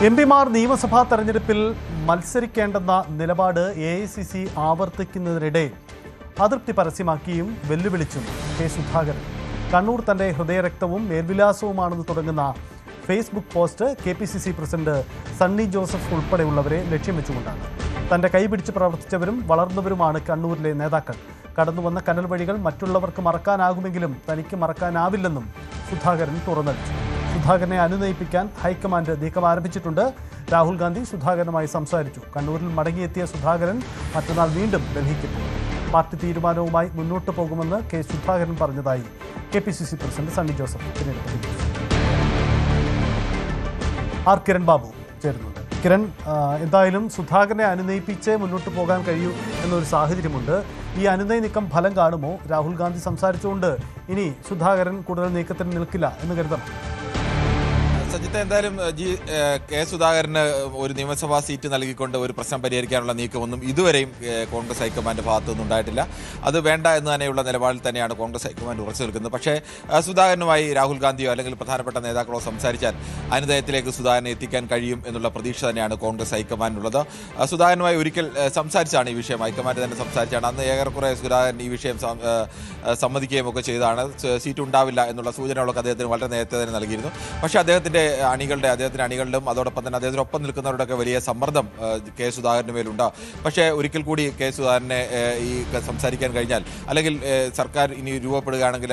എംപിമാർ നിയമസഭാ തെരഞ്ഞെടുപ്പിൽ മത്സരിക്കേണ്ടെന്ന നിലപാട് AICC ആവർത്തിക്കുന്നതിനിടെ അതൃപ്തി പരസ്യമാക്കിയും വെല്ലുവിളിച്ചും കെ സുധാകരൻ. കണ്ണൂർ തന്റെ ഹൃദയരക്തവും മേൽവിലാസവുമാണെന്ന് തുടങ്ങുന്ന Facebook post KPCC president Sunny Joseph ഉൾപ്പെടെയുള്ളവരെ ലക്ഷ്യം വെച്ചുകൊണ്ടാണ്. തന്റെ കൈപിടിച്ച് പ്രവർത്തിച്ചവരും വളർന്നവരുമാണ് കണ്ണൂരിലെ നേതാക്കൾ. കടന്നുവന്ന കനൽ വഴികൾ മറ്റുള്ളവർക്ക് മറക്കാനാകുമെങ്കിലും തനിക്ക് മറക്കാനാവില്ലെന്നും സുധാകരൻ തുറന്നടിച്ചു. സുധാകരനെ അനുനയിപ്പിക്കാൻ ഹൈക്കമാൻഡ് നീക്കം ആരംഭിച്ചിട്ടുണ്ട്. രാഹുൽ ഗാന്ധി സുധാകരനുമായി സംസാരിച്ചു. കണ്ണൂരിൽ മടങ്ങിയെത്തിയ സുധാകരൻ മറ്റന്നാൾ വീണ്ടും ഡൽഹിക്കെത്തും. പാർട്ടി തീരുമാനവുമായി മുന്നോട്ട് പോകുമെന്ന് കെ സുധാകരൻ പറഞ്ഞതായി KPCC പ്രസിഡന്റ് സണ്ണി ജോസഫ് പിന്നീട് പ്രതികരിച്ചു. ആർ കിരൺ ബാബു ചേരുന്നുണ്ട്. കിരൺ, എന്തായാലും സുധാകരനെ അനുനയിപ്പിച്ച് മുന്നോട്ട് പോകാൻ കഴിയൂ എന്നൊരു സാഹചര്യമുണ്ട്. ഈ അനുനയ നീക്കം ഫലം കാണുമോ? രാഹുൽ ഗാന്ധി സംസാരിച്ചുകൊണ്ട് ഇനി സുധാകരൻ കൂടുതൽ നീക്കത്തിന് നിൽക്കില്ല എന്ന് കരുതണം. സജിത്ത്, എന്തായാലും കെ സുധാകരന് ഒരു നിയമസഭാ സീറ്റ് നൽകിക്കൊണ്ട് ഒരു പ്രശ്നം പരിഹരിക്കാനുള്ള നീക്കമൊന്നും ഇതുവരെയും കോൺഗ്രസ് ഹൈക്കമാൻഡ് ഭാഗത്തു നിന്നുണ്ടായിട്ടില്ല. അത് വേണ്ട എന്ന് തന്നെയുള്ള നിലപാടിൽ തന്നെയാണ് കോൺഗ്രസ് ഹൈക്കമാൻഡ് ഉറച്ചു നിൽക്കുന്നത്. പക്ഷേ സുധാകരനുമായി രാഹുൽ ഗാന്ധിയോ അല്ലെങ്കിൽ പ്രധാനപ്പെട്ട നേതാക്കളോ സംസാരിച്ചാൽ അനുനയത്തിലേക്ക് സുധാകരനെ എത്തിക്കാൻ കഴിയും എന്നുള്ള പ്രതീക്ഷ തന്നെയാണ് കോൺഗ്രസ് ഹൈക്കമാൻഡിനുള്ളത്. സുധാകരനുമായി ഒരിക്കൽ സംസാരിച്ചാണ് ഈ വിഷയം, ഹൈക്കമാൻഡ് തന്നെ സംസാരിച്ചാണ്. അന്ന് ഏറെക്കുറെ സുധാകരൻ ഈ വിഷയം സമ്മതിക്കുകയും ഒക്കെ ചെയ്താണ്. സീറ്റ് ഉണ്ടാവില്ല എന്നുള്ള സൂചനകളൊക്കെ അദ്ദേഹത്തിന് വളരെ നേരത്തെ തന്നെ നൽകിയിരുന്നു. പക്ഷേ അദ്ദേഹത്തിൻ്റെ അണികളിലും അതോടൊപ്പം തന്നെ അദ്ദേഹത്തിനൊപ്പം നിൽക്കുന്നവരുടെയൊക്കെ വലിയ സമ്മർദ്ദം കെ സുധാകരന് മേലുണ്ട്. പക്ഷേ ഒരിക്കൽ കൂടി കെ സുധാകരനെ ഈ സംസാരിക്കാൻ കഴിഞ്ഞാൽ, അല്ലെങ്കിൽ സർക്കാർ ഇനി രൂപപ്പെടുകയാണെങ്കിൽ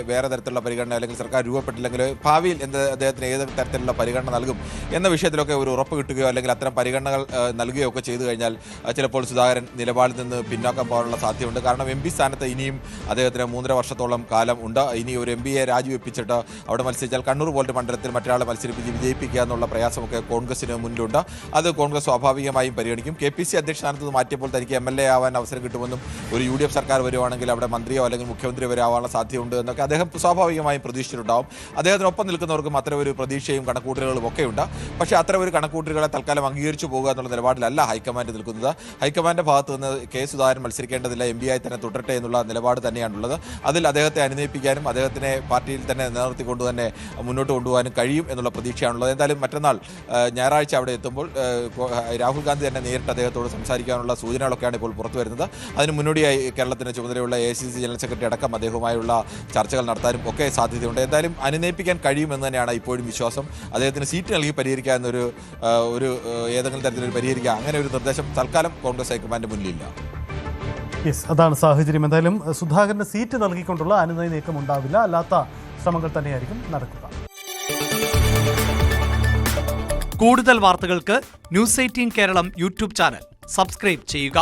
വേറെ തരത്തിലുള്ള പരിഗണന, അല്ലെങ്കിൽ സർക്കാർ രൂപപ്പെട്ടില്ലെങ്കിൽ ഭാവിയിൽ അദ്ദേഹത്തിന് ഏത് തരത്തിലുള്ള പരിഗണന നൽകും എന്ന വിഷയത്തിലൊക്കെ ഒരു ഉറപ്പ് കിട്ടുകയോ അല്ലെങ്കിൽ അത്തരം പരിഗണനകൾ നൽകുകയോ ഒക്കെ ചെയ്തു കഴിഞ്ഞാൽ ചിലപ്പോൾ സുധാകരൻ നിലപാടിൽ നിന്ന് പിന്നാക്കം പോകാനുള്ള സാധ്യതയുണ്ട്. കാരണം MP സ്ഥാനത്ത് ഇനിയും അദ്ദേഹത്തിന് 3.5 വർഷത്തോളം കാലം ഉണ്ട്. ഇനി ഒരു MPയെ രാജിവെപ്പിച്ചിട്ട് അവിടെ മത്സരിച്ചാൽ കണ്ണൂർ പോലത്തെ മണ്ഡലത്തിൽ മറ്റൊരാളെ മത്സരിപ്പിച്ച് വിജയിപ്പിക്കുക എന്നുള്ള പ്രയാസമൊക്കെ കോൺഗ്രസിന് മുന്നിലുണ്ട്. അത് കോൺഗ്രസ് സ്വാഭാവികമായും പരിഗണിക്കും. KPCC അധ്യക്ഷ സ്ഥാനത്ത് മാറ്റിയപ്പോൾ തനിക്ക് MLA ആവാൻ അവസരം കിട്ടുമെന്നും ഒരു UDF സർക്കാർ വരുവാണെങ്കിൽ അവിടെ മന്ത്രിയോ അല്ലെങ്കിൽ മുഖ്യമന്ത്രി വരെ ആവാനുള്ള സാധ്യതയുണ്ട് എന്നൊക്കെ അദ്ദേഹം സ്വാഭാവികമായും പ്രതീക്ഷിച്ചിട്ടുണ്ടാവും. അദ്ദേഹത്തിനൊപ്പം നിൽക്കുന്നവർക്കും അത്തരം ഒരു പ്രതീക്ഷയും കണക്കൂട്ടലുകളും ഒക്കെയുണ്ട്. പക്ഷേ അത്തരം ഒരു കണക്കൂട്ടലുകളെ തൽക്കാലം അംഗീകരിച്ചു പോകുക എന്നുള്ള നിലപാടിലല്ല ഹൈക്കമാൻഡ് നിൽക്കുന്നത്. ഹൈക്കമാൻഡ് ഭാഗത്ത് നിന്ന് കെ സുധാകരൻ മത്സരിക്കേണ്ടതില്ല, MPയായി തന്നെ തുടരട്ടെ എന്നുള്ള നിലപാട് തന്നെയാണുള്ളത്. അതിൽ അദ്ദേഹത്തെ അനുനയിപ്പിക്കാനും അദ്ദേഹത്തിനെ പാർട്ടിയിൽ തന്നെ നിലനിർത്തിക്കൊണ്ട് തന്നെ മുന്നോട്ട് കൊണ്ടുപോകാനും കഴിയും എന്നുള്ള പ്രതീക്ഷയാണുള്ളത്. എന്തായാലും മറ്റന്നാൾ ഞായറാഴ്ച അവിടെ എത്തുമ്പോൾ രാഹുൽ ഗാന്ധി തന്നെ നേരിട്ട് അദ്ദേഹത്തോട് സംസാരിക്കാനുള്ള സൂചനകളൊക്കെയാണ് ഇപ്പോൾ പുറത്തു വരുന്നത്. അതിന് മുന്നോടിയായി കേരളത്തിന് ചുമതലയുള്ള AICC ജനറൽ സെക്രട്ടറി അടക്കം അദ്ദേഹവുമായുള്ള ചർച്ചകൾ നടത്താനും ഒക്കെ സാധ്യതയുണ്ട്. എന്തായാലും അനുനയിപ്പിക്കാൻ കഴിയുമെന്ന് തന്നെയാണ് ഇപ്പോഴും വിശ്വാസം. അദ്ദേഹത്തിന് സീറ്റ് നൽകി പരിഹരിക്കുക എന്നൊരു ഏതെങ്കിലും തരത്തിലൊരു പരിഹരിക്കുക, അങ്ങനെ ഒരു നിർദ്ദേശം തൽക്കാലം കോൺഗ്രസ് ഹൈക്കമാൻഡ് മുന്നിലില്ല. അതാണ് സാഹചര്യം. എന്തായാലും സുധാകരന് സീറ്റ് നൽകിക്കൊണ്ടുള്ള അനുനയ നീക്കം ഉണ്ടാവില്ല, അല്ലാത്ത ശ്രമങ്ങൾ തന്നെയായിരിക്കും നടക്കുക. കൂടുതൽ വാർത്തകൾക്ക് News 18 Keralam YouTube channel subscribe ചെയ്യുക.